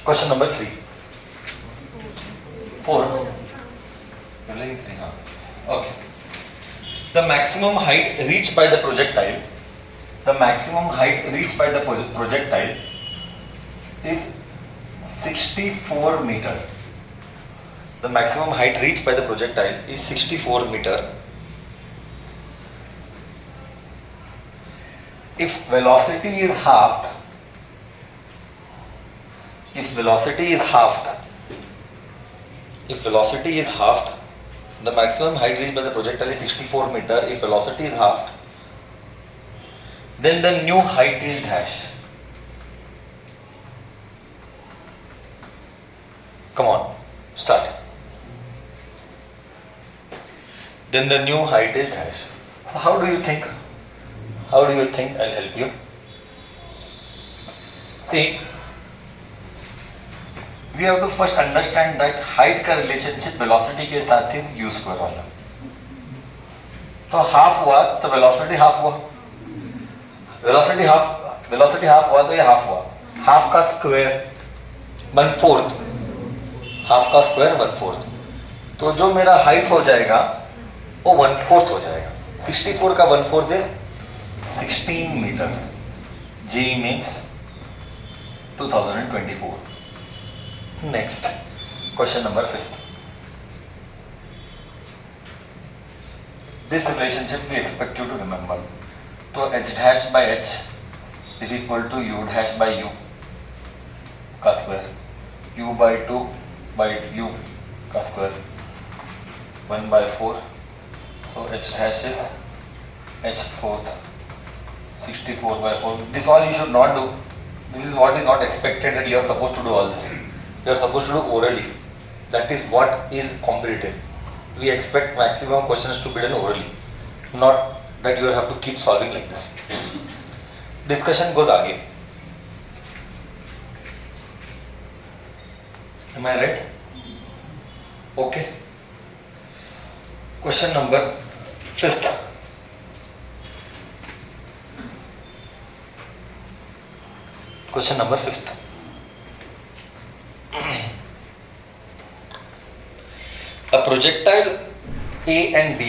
Question number 3. 4. You're leaving 3, huh? Okay. The maximum height reached by the projectile. The maximum height reached by the projectile is 64 meter. The maximum height reached by the projectile is 64 meter. If velocity is halved, the maximum height reached by the projectile is 64 meter. If velocity is halved, then the new height is dash. Come on, start. Then the new height is dash. So how do you think? I'll help you. See, we have to first understand that height का relationship velocity के साथ ही u square वाला. तो half हुआ तो velocity half हुआ. velocity half हुआ तो ये half हुआ. half का square 1/4. half का square 1/4. तो जो मेरा height हो जाएगा वो 1/4 हो जाएगा. 64 का 1/4 is 16 meters. G means 2024. Next, question number 5. This relationship we expect you to remember. So h dash by h is equal to u dash by u का square. u by 2 by u का square. 1/4. So h dash is h fourth. 64/4. This all you should not do. This is what is not expected, and you are supposed to do all this. You are supposed to do orally. That is what is competitive. We expect maximum questions to be done orally, not that you have to keep solving like this. Discussion goes again. Am I right? Okay. Question number 5th. Question number 5th. A projectile A and B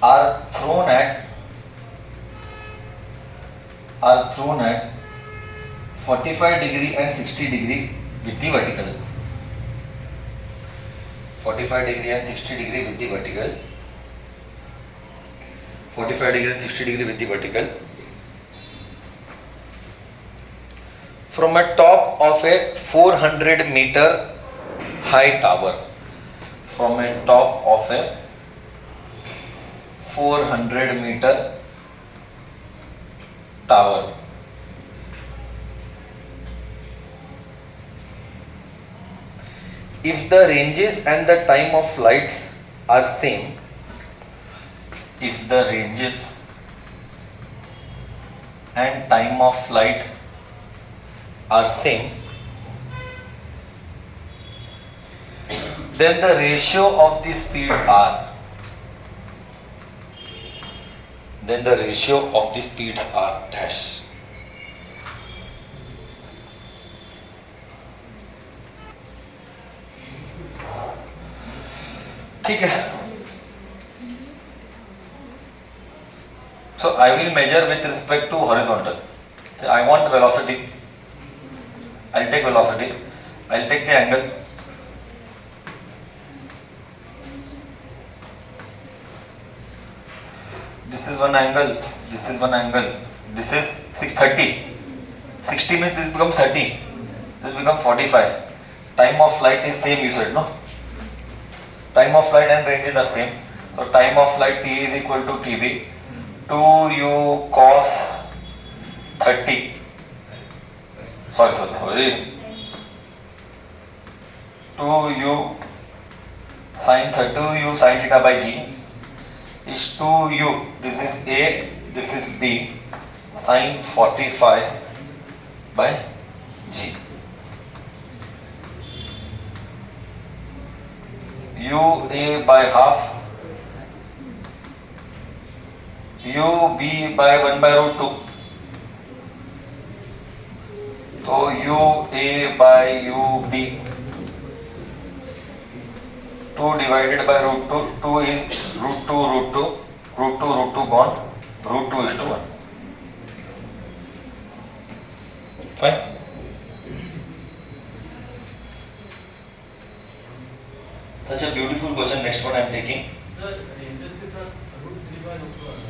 are thrown at 45 degree and 60 degree with the vertical. 45 degree and 60 degree with the vertical. 45 degree and 60 degree with the vertical. From a top of a 400 meter high tower. From a top of a 400 meter tower. If the ranges and the time of flights are same, if the ranges and time of flight are same, then the ratio of the speeds are dash. ठीक है. So I will measure with respect to horizontal. So I want velocity. I'll take velocity. I'll take the angle. This is one angle. This is one angle. This is 630. 60 means this becomes 30. This becomes 45. Time of flight is same, you said, no? Time of flight and ranges are same. So time of flight T is equal to TB. 2u cos 30. Sorry. 2u sin 30. 2u sin theta by g is 2u. This is A. This is B. Sin 45 by g. UA by half, UB by 1/√2. तो u a by u b 2 divided by root 2, 2 is root 2 root 2, root 2 root 2 gone, root 2 is to 1. Fine. Such a beautiful question. Next one I am taking. Sir, ranges के साथ root 3 by root 2 आ रहा है.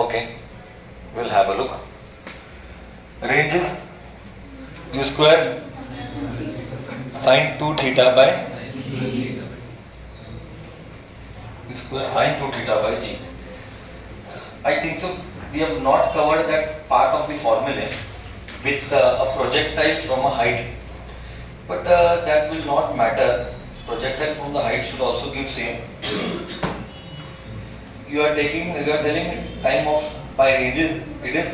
Okay, we'll have a look. Range is u square sin 2 theta by u square sin 2 theta by g. I think so. We have not covered that part of the formula with a projectile from a height, but that will not matter. Projectile from the height should also give same. You are telling time of by ranges, it is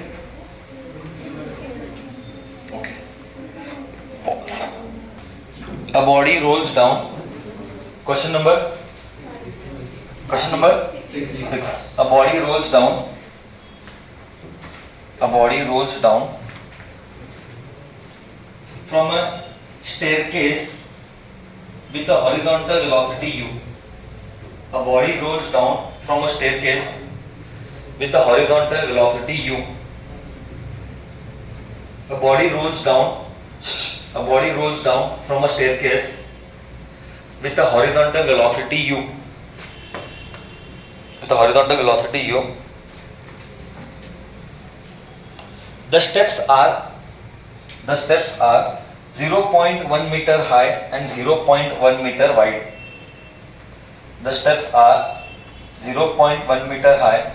okay. Pause. A body rolls down. Question number 6. A body rolls down. A body rolls down from a staircase with a horizontal velocity u. A body rolls down from a staircase with a horizontal velocity u. A body rolls down from a staircase with a horizontal velocity u. The steps are 0.1 meter high and 0.1 meter wide. The steps are 0.1 meter high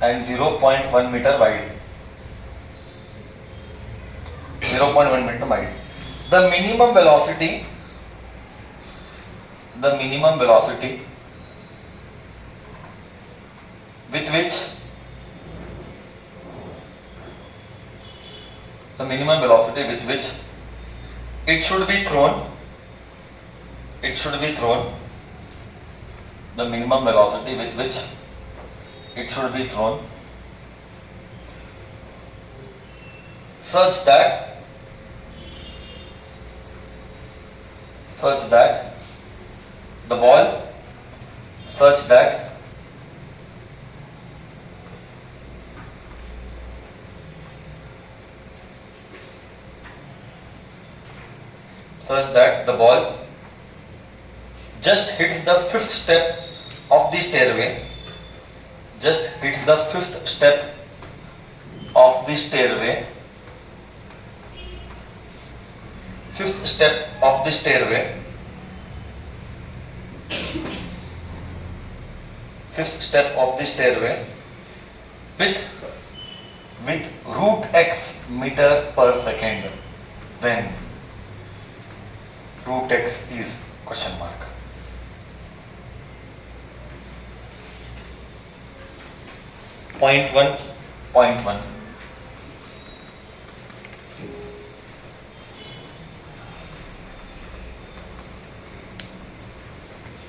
and 0.1 meter wide. 0.1 meter wide. The minimum velocity with which it should be thrown, the minimum velocity with which it should be thrown such that the ball just hits the fifth step of the stairway, fifth step of the stairway, with root x meter per second, then root x is question mark. Point one.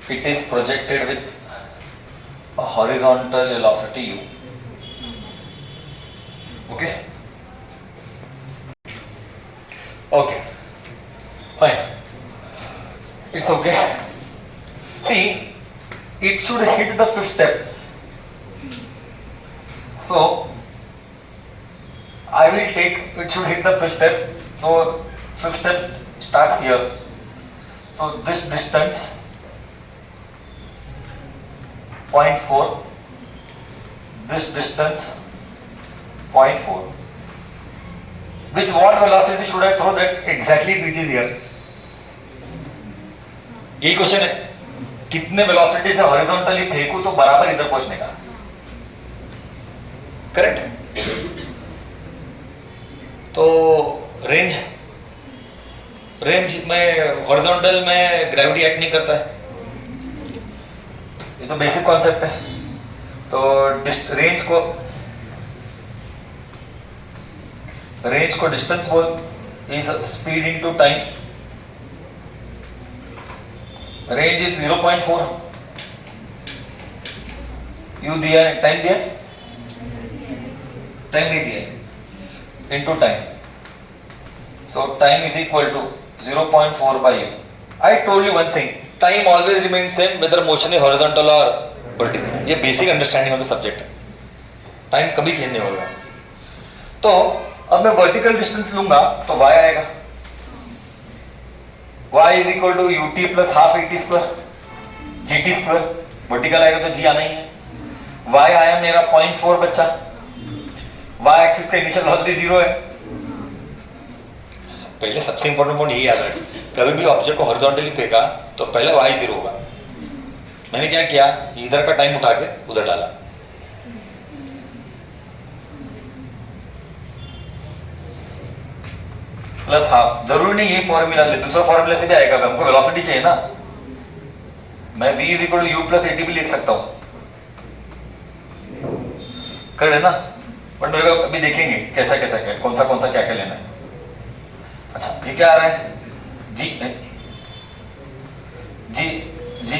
It is projected with a horizontal velocity u. Okay. Fine. It's okay. See, it should hit the fifth step. So I will take, it should hit the fifth step. So fifth step starts here. So this distance 0.4, this distance 0.4. With what velocity should I throw that exactly it reaches here? यही question है, कितने velocity से horizontally फेंकूं तो बराबर इधर पहुंचने का. Correct. तो रेंज में हॉरिजॉन्टल में ग्रेविटी एक्ट नहीं करता है, ये तो बेसिक कॉन्सेप्ट है. तो रेंज को रेंज को डिस्टेंस बोल, is speed into time. Range is 0.4. U दिया है, टाइम दिया, टाइम नहीं दिया, into time. So time is equal to 0.4 by u. I told you one thing, time always remains same whether motion is horizontal or vertical. ये basic understanding of the subject है. Time कभी change नहीं होगा. तो अब मैं vertical distance लूंगा तो y आएगा, y is equal to ut plus half a t square gt square. Vertical आएगा तो g आना ही है. y आया मेरा 0.4 बच्चा. y एक्सिस का इनिशियल वेलोसिटी 0 है. पहले सबसे इंपॉर्टेंट पॉइंट यही याद रखें, कभी भी ऑब्जेक्ट को हॉरिजॉन्टली फेंका तो पहले y 0 होगा. मैंने क्या किया, इधर का टाइम उठा के उधर डाला. प्लस हाफ, जरूरी नहीं ये फॉर्मूला ले, दूसरा फॉर्मूला से भी आएगा. हमको वेलोसिटी चाहिए ना, मैं v is equal to u plus a t भी लिख सकता हूं, कर है ना. बट मेरे को अभी देखेंगे कैसा कैसा क्या, कौन सा क्या क्या लेना है. अच्छा ये क्या आ रहा है, जी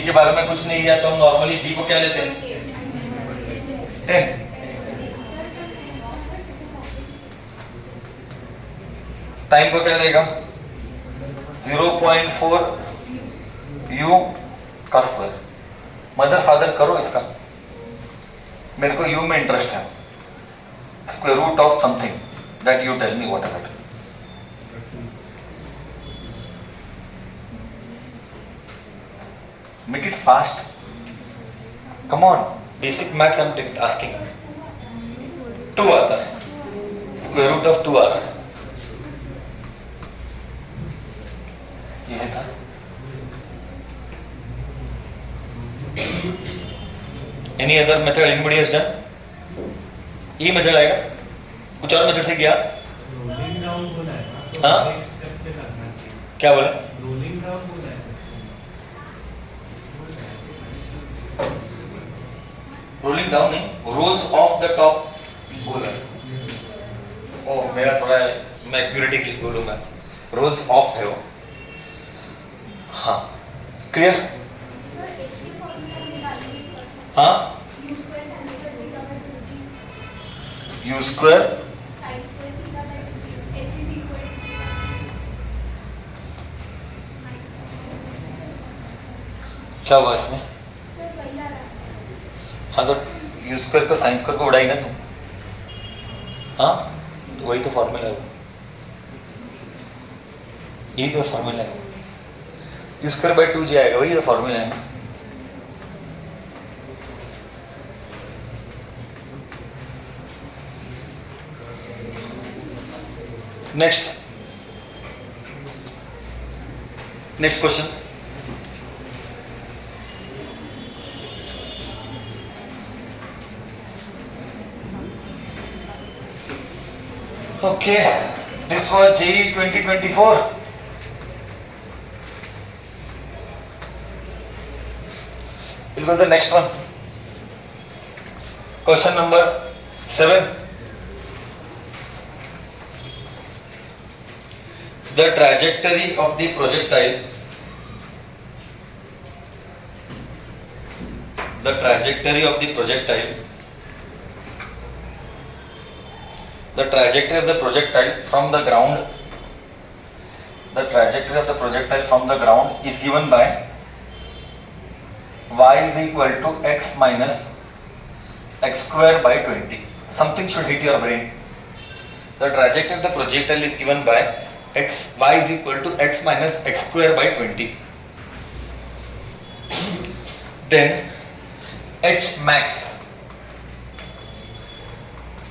के बारे में कुछ नहीं दिया तो हम नॉर्मली जी को क्या लेते हैं, 10. टाइम को क्या देगा, 0.4 u का स्क्वायर. मदर फादर करो इसका, मेरे को u में इंटरेस्ट है. Square root of something that you tell me what is it. Make it fast. Come on, basic maths I'm asking. 2 आता है, स्क्वायर रूट ऑफ 2 आ रहा है. इजी था. Any other method anybody has done? ये method आएगा, कुछ और method से किया. रोलिंग डाउन बोला है ना, तो हाँ? एक स्टेप पे करना चाहिए. क्या बोला, रोलिंग डाउन बोला है. रोलिंग डाउन नहीं, रोल्स ऑफ द टॉप बोला. ओ मेरा थोड़ा, मैं एक्यूरेट इंग्लिश बोलूंगा, रोल्स ऑफ है वो. हाँ क्लियर. हाँ यू स्क्वायर क्या हुआ इसमें. हाँ तो यू स्क्वायर को साइन स्क्वायर को उड़ाई ना तुम. हाँ तो वही तो फॉर्मूला है वो, यही तो फॉर्मूला है. यू स्क्वायर बाई 2 जी आएगा, वही तो फॉर्मूला है ना. Next question. Okay, this was JEE 2024. We'll go to the next one. Question number 7. The trajectory of the projectile. The trajectory of the projectile. The trajectory of the projectile from the ground. The trajectory of the projectile from the ground is given by y is equal to x minus x square by 20. Something should hit your brain. The trajectory of the projectile is given by y is equal to x minus x square by 20. Then h max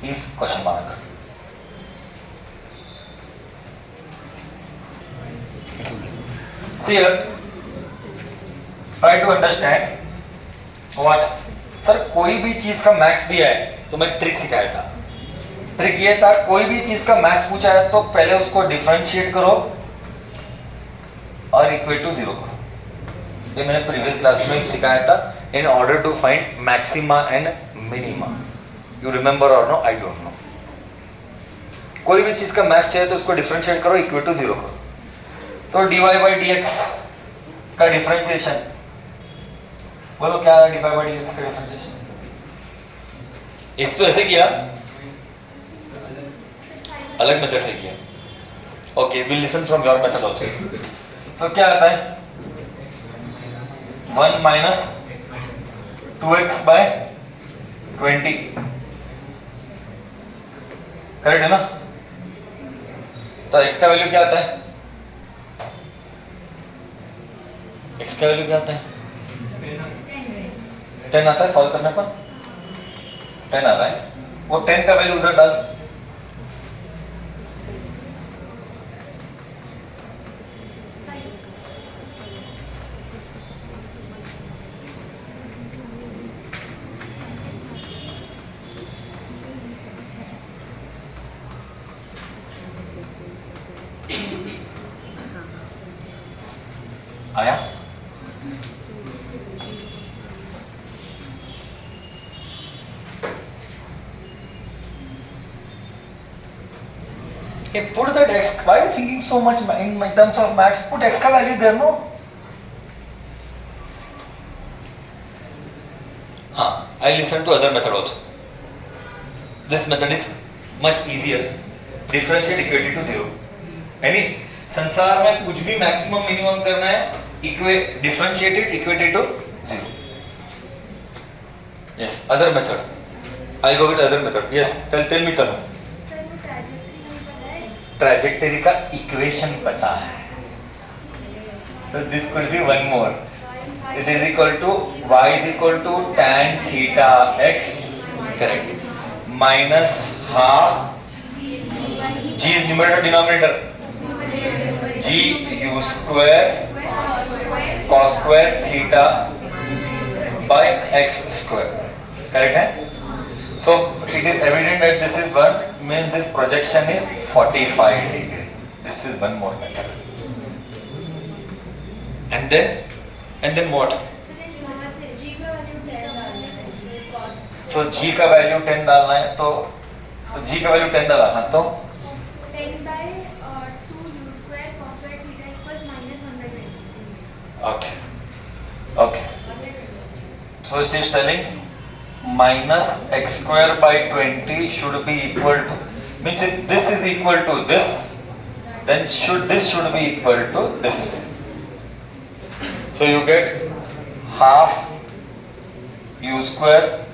is question mark. Here, try to understand what. Sir कोई भी चीज का max दिया है तो मैं trick सिखाया था. ट्रिक ये था, कोई भी चीज का मैक्स पूछा है तो पहले उसको डिफरेंशिएट करो और इक्वल टू 0 करो. ये मैंने प्रीवियस क्लास में सिखाया था. In order to find maxima and minima. You remember or no, I don't know. कोई भी चीज का मैक्स चाहिए तो उसको डिफरेंशिएट करो, इक्वल टू 0 करो। तो dy बाई dx का डिफरेंशिएशन बोलो क्या है? dy बाई dx का डिफरेंशिएशन इस तो ऐसे किया, अलग मेथड से किया। Okay, will listen from your method also. So क्या आता है? 1 माइनस 2x बाय 20, करेक्ट है ना? तो x का वैल्यू क्या आता है? x का वैल्यू क्या आता है? 10 आता है। सॉल्व करने पर 10 आ रहा है। वो 10 का वैल्यू उधर डाल। आया? Hey, put that x. Why are you thinking so much in terms of maths? Put x का value there, no? I listen to other method also. This method is much easier. Differentiate equated to 0. यानी संसार में कुछ भी maximum minimum करना है, differentiated equated to 0. Yes, other method. I'll go with other method. Yes, tell me Tanu. Trajectory का equation पता है, so this could be one more. It is equal to y is equal to tan theta x, correct, minus half g is numerator denominator, g u square cos square theta by x square, correct है? So it is evident that this is 1, means this projection is 45 degree. This is one more method. And then what? So g का value 10 डालना है, तो g का value 10 डाला, हाँ तो 10 by 2 u square cos square theta equals minus 120. okay. So it is telling minus x square by 20 should be equal to, means if this is equal to this, then this should be equal to this. So you get half u square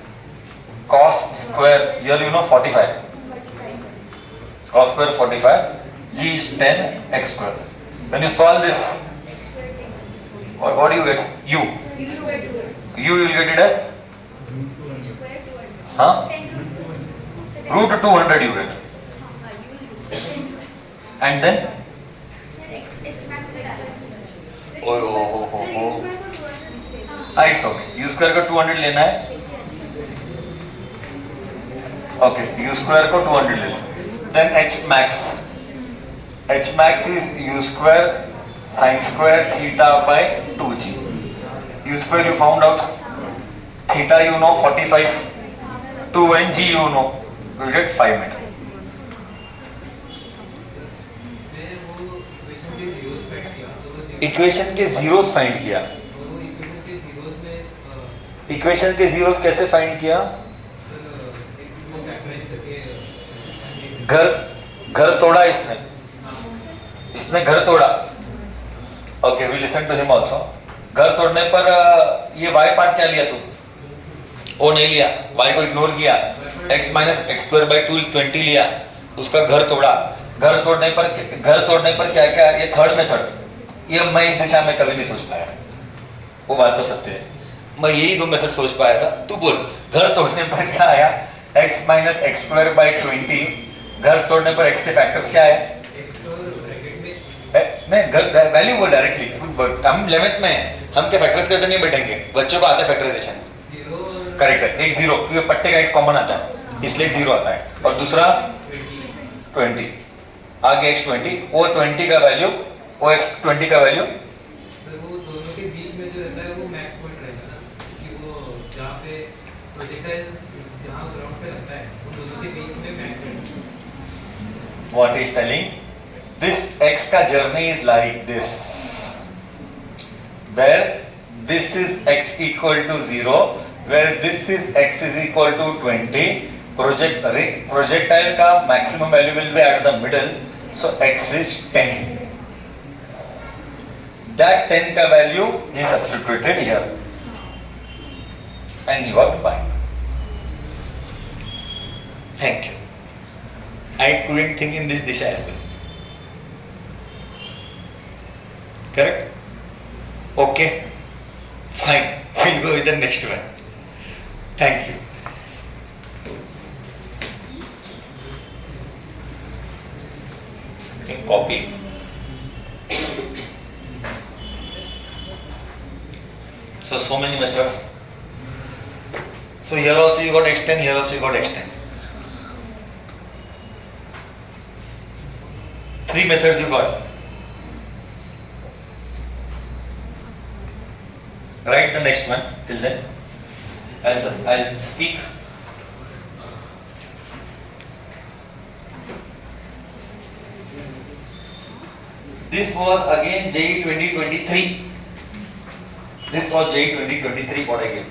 cos square, here you know 45, cos square 45, g is 10 x square. When you solve this, what do you get? U you will get it as root 200 you get. And then it's okay, u square को 200 लेना है. Okay, u square को 200 ले लो. Then h max is u square sin square theta by 2g. U square you found out, theta you know 45, 2 and g you know, you will get 5 meter. Equation के zeros find किया. Equation के zeros कैसे find किया? घर तोड़ा इसने घर तोड़ा. Okay, we listen to him also. घर तोड़ने पर ये y पार्ट क्या लिया तू? ओ नहीं लिया, y को इग्नोर किया, x minus x square by 20 लिया, उसका घर तोड़ा. घर तोड़ने पर क्या क्या? ये थर्ड मेथड, ये मैं इस दिशा में कभी नहीं सोच पाया. वो बात तो सत्य है, मैं यही दो मेथड सोच पाया था. तू बोल, घर तोड़ने पर क्या आया? x minus x square by 20. घर तोड़ने पर x के फैक्टर्स क्या है? नहीं, वैल्यू बोल डायरेक्टली. हम 11th में हैं, हम क्या फैक्टर्स करते नहीं बैठेंगे, बच्चों को आता है फैक्टराइजेशन. करेक्ट है, एक जीरो, ये पट्टे का x कॉमन आता है इसलिए एक जीरो आता है, और दूसरा 20, आगे x 20, वो 20 का वैल्यू, वो x 20 का वैल्यू वो दोनों के बीच में जो रहता है वो मैक्स पॉइंट रहेगा ना, कि वो जहाँ पे प्रोजेक्टाइल जहाँ ग्राउंड पे लगता है, उन दोनों के बीच में max. what is telling? This x ka journey is like this, where this is x equal to 0, where this is x is equal to 20. Projectile ka maximum value will be at the middle, so x is 10. That 10 ka value is substituted here, and you are fine. Thank you. I couldn't think in this disha as well. Correct? Okay. Fine. We'll go with the next one. Thank you. You can copy. So many methods. So here also you got x10, here also you got x10. 3 methods you got. Write the next one till then. I'll speak. This was again JEE 2023. This was JEE 2023 what I gave.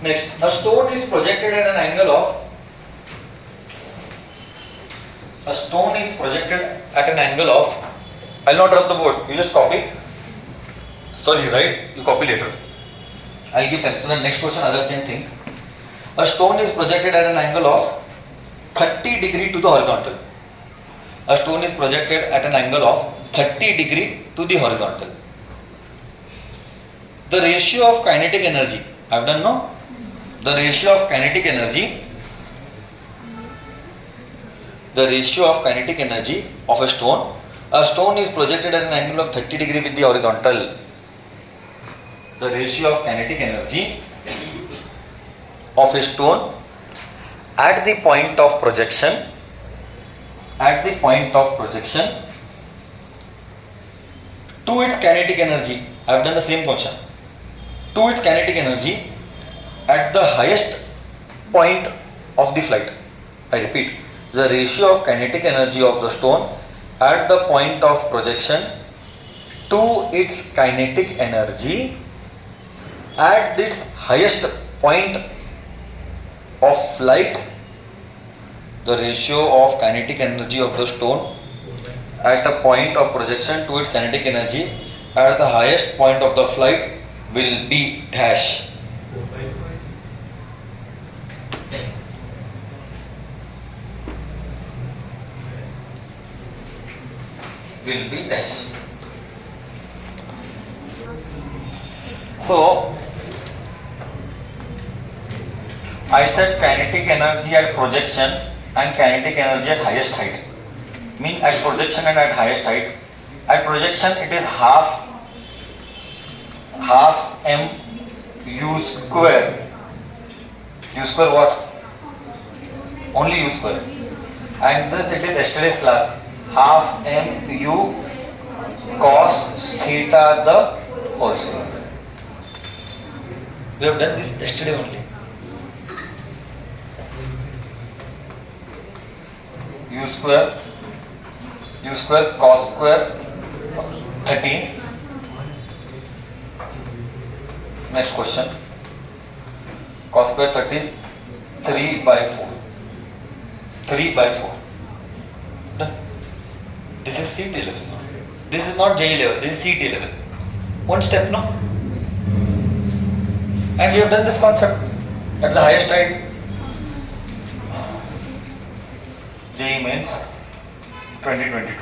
Next, a stone is projected at an angle of. A stone is projected at an angle of. I'll not rub the board. You just copy. Sorry, right? You copy later. I'll give them. So the next question, other same thing. A stone is projected at an angle of 30 degree to the horizontal. A stone is projected at an angle of 30 degree to the horizontal. The ratio of kinetic energy. I've done no? The ratio of kinetic energy. The ratio of kinetic energy of a stone. A stone is projected at an angle of 30 degree with the horizontal. The ratio of kinetic energy of a stone at the point of projection, to its kinetic energy. I have done the same function. To its kinetic energy at the highest point of the flight. I repeat, the ratio of kinetic energy of the stone at the point of projection to its kinetic energy at its highest point of flight. The ratio of kinetic energy of the stone at the point of projection to its kinetic energy at the highest point of the flight will be dash. Will be dash. So I said kinetic energy at projection and kinetic energy at highest height. Mean at projection and at highest height. At projection it is half m u square. U square what? Only u square. And this it is yesterday's class. Half m u cos theta the whole square. We have done this yesterday only. U square cos square 13. Next question. Cos square 30 is 3 by 4. 3 by 4. Done. This is CT level. No? This is not JE level. This is CT level. One step, no? And we have done this concept at the highest height. JEE Mains 2022.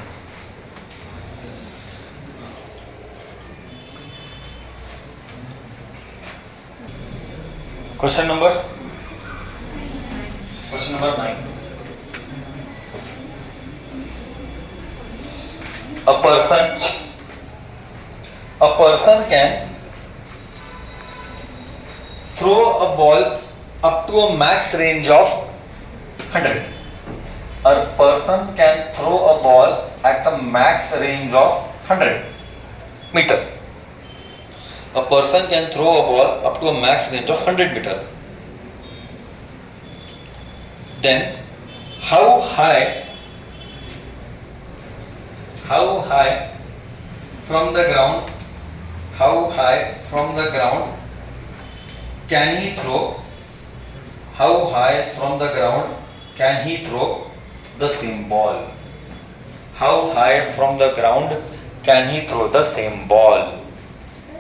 Question number 9. A person can throw a ball up to a max range of 100. A person can throw a ball at a max range of 100 meter. A person can throw a ball up to a max range of 100 meter. Then how high how high from the ground, how high from the ground can he throw, how high from the ground can he throw the same ball? How high from the ground can he throw the same ball?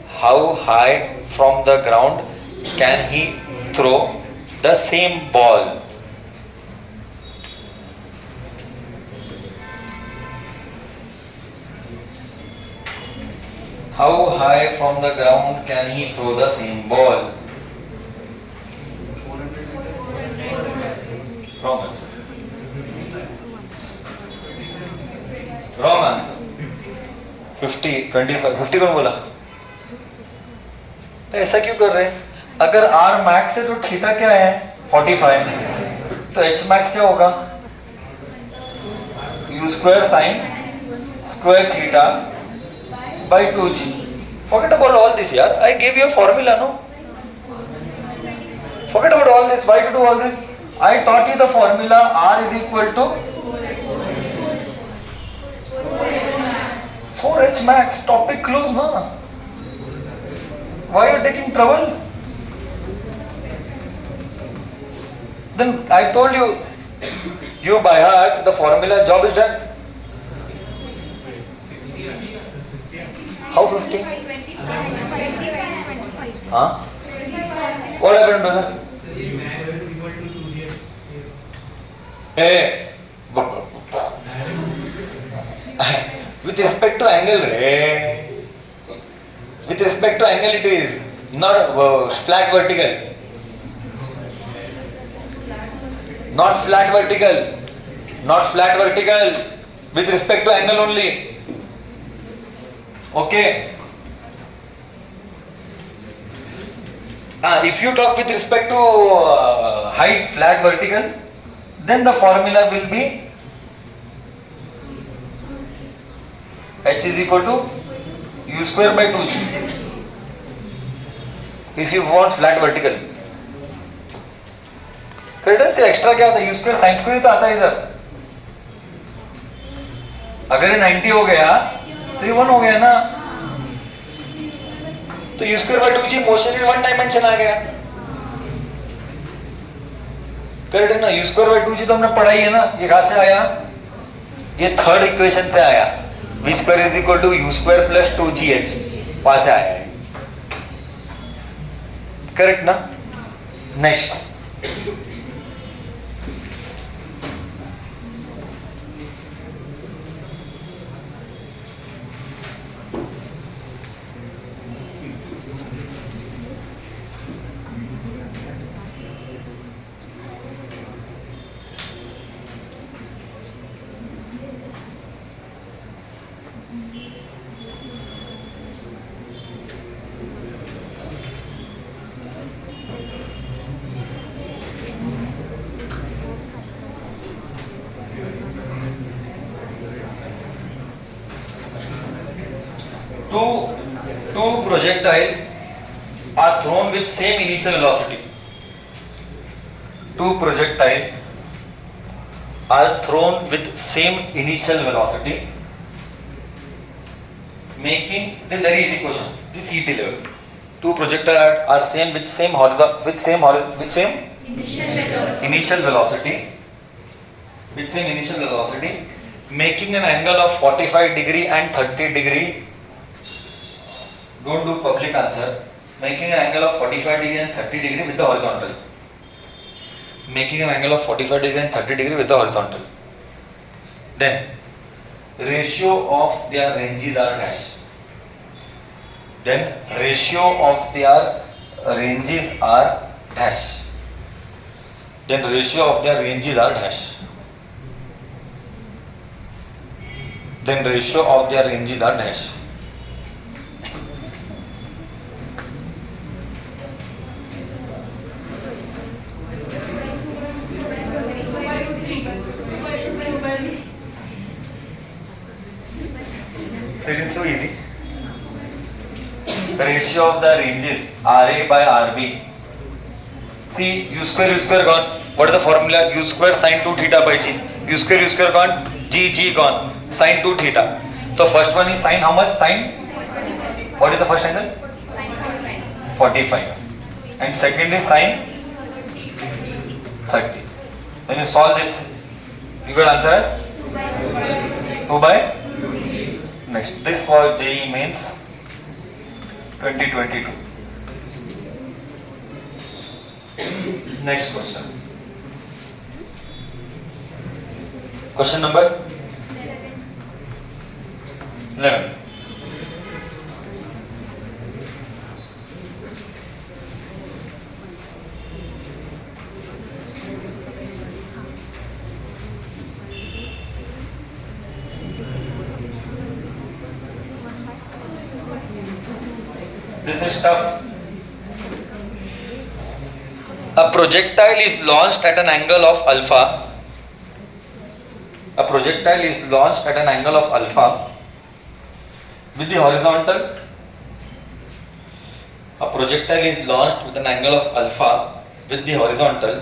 How high from the ground can he throw the same ball? How high from the ground can he throw the same ball? Wrong answer. Wrong answer. 50, 25, 50 कौन बोला? ऐसा क्यों कर रहे हैं? अगर R max है तो थीटा क्या है? 45. तो H max क्या होगा? U square sin square theta by 2g. Forget about all this, yaar. I gave you a formula, no? Forget about all this. Why to do all this? I taught you the formula. R is equal to 4h max. Topic closed, na? Why are you taking trouble? Then I told you, you by heart the formula, job is done. How 50? 25. Huh? What happened to that? ये max is equal to 2g. Hey, with respect to angle, hey. With respect to angle, it is not flat vertical. Not flat vertical. Not flat vertical. With respect to angle only. Okay. If you talk with respect to height, flat vertical, then the formula will be h is equal to u square by 2g. If you want flat vertical. फिर से extra क्या आता है? u square sin square ही तो आता है इधर. अगर ये 90 हो गया तो ये 1 हो गया ना. तो u square by 2g motion in one dimension आ गया. करेक्ट है ना? u square by 2g तो हमने पढ़ा ही है ना. ये कहां से आया? ये थर्ड इक्वेशन से आया. v square is equal to u square plus 2gh. वहां से आया है. करेक्ट ना? Next. Two projectiles are thrown with same initial velocity. Two projectiles are thrown with same initial velocity, making this very easy question. This ET level. Two projectiles are same with same initial velocity, making an angle of 45 degree and 30 degree. Don't do public answer. Making an angle of 45 degree and 30 degree with the horizontal. Making an angle of 45 degree and 30 degree with the horizontal. Then, ratio of their ranges are dash. Then, ratio of their ranges are dash. Then, ratio of their ranges are dash. Then, ratio of their ranges are dash. So it is so easy. Ratio of the ranges RA by RB. See, u square gone. What is the formula? U square sin 2 theta by g. U square gone. G gone. Sin 2 theta. So first one is sine how much? Sine? What is the first angle? 45. And second is sine 30. When you solve this, you will answer as 2 by. Next, this was JEE Mains 2022. Next question. Question number 11. This is tough. A projectile is launched at an angle of alpha. A projectile is launched at an angle of alpha with the horizontal. A projectile is launched with an angle of alpha with the horizontal.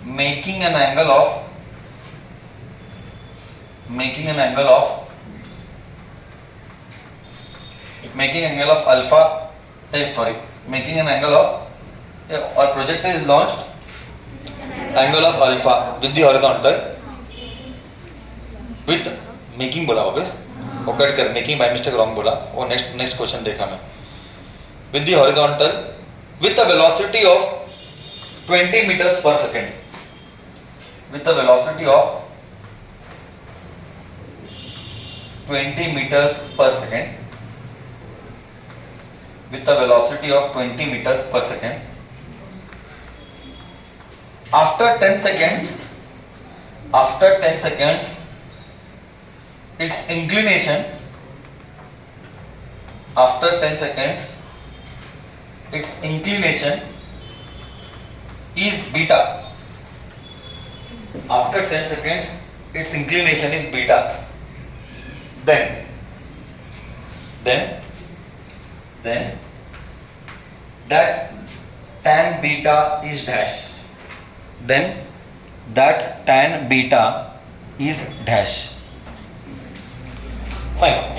Making an angle of alpha. Making an angle of or projectile is launched angle of alpha with the horizontal with making बोला वापस वो cut कर making by mistake wrong बोला वो next question देखा मैं with the horizontal with a velocity of 20 meters per second with a velocity of 20 meters per second with a velocity of 20 meters per second. After 10 seconds, its inclination is beta. After 10 seconds, its inclination is beta. Then that tan beta is dash. Fine.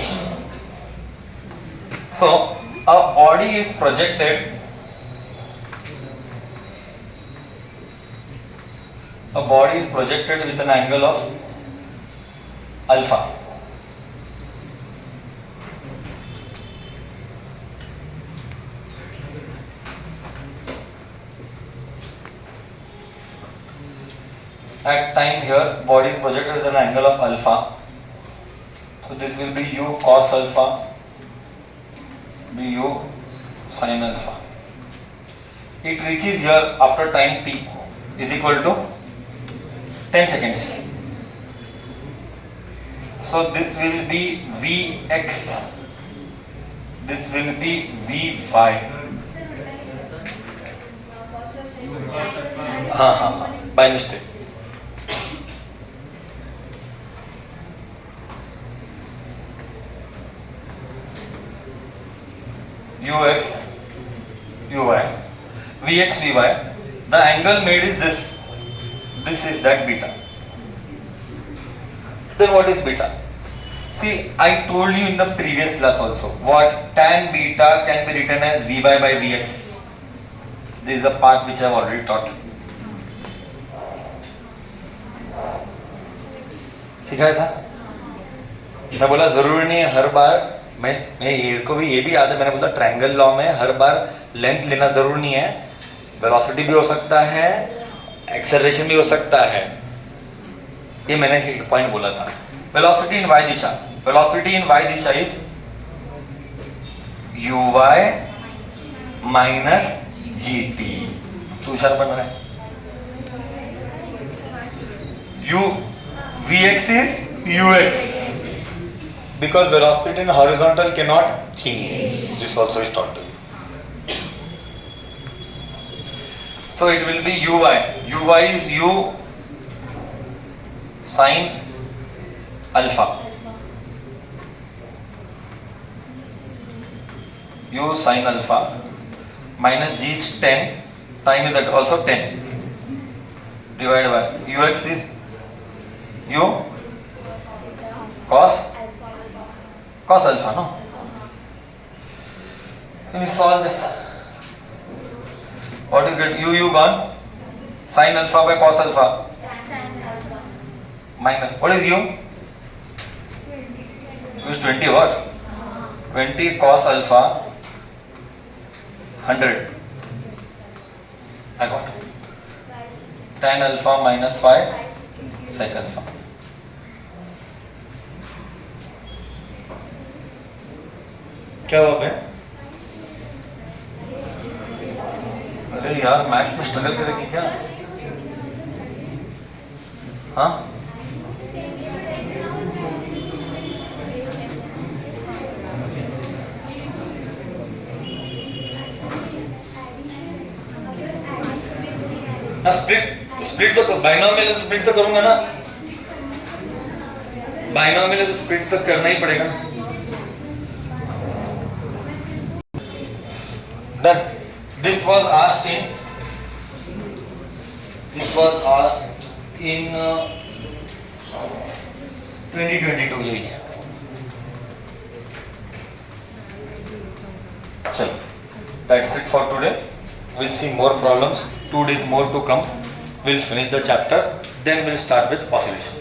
So a body is projected. With an angle of alpha. At time here, body is projected with an angle of alpha. So this will be u cos alpha, be u sin alpha. It reaches here after time t is equal to 10 seconds. So this will be Vx, this will be Vy. By mistake. Ux, Uy, Vx, Vy. The angle made is this. This is that beta. Then what is beta? See, I told you in the previous class also. What tan beta can be written as Vy by Vx. This is a part which I have already taught you. सिखाया था? मैं बोला जरूरी नहीं है हर बार मैं ये को भी ये भी याद है मैंने बोला ट्रायंगल लॉ में हर बार लेंथ लेना जरूरी नहीं है वेलोसिटी भी हो सकता है एक्सेलरेशन भी हो सकता है ये मैंने एक पॉइंट बोला था velocity in y Disha is uy minus gt Tushar बन रहा है vx is ux because velocity in horizontal cannot change. This also is taught to you. So it will be uy. Uy is u sin alpha. U sin alpha minus g is 10. Time is also 10. Divided by ux is u cos alpha, no? When you solve this, what do you get? U gone, sin alpha by cos alpha minus, what is u? U is 20 what? 20 cos alpha 100. I got tan alpha minus 5 sec alpha. क्या हुआ बे? अरे यार math में struggle करेगी क्या? हाँ? Split तो binomial split तो करूंगा ना, बाइनोमियल तो स्प्लिट तो करना ही पड़ेगा। Then this was asked in 2022 यही। चलो, that's it for today. We'll see more problems. 2 days more to come. We'll finish the chapter. Then we'll start with oscillation.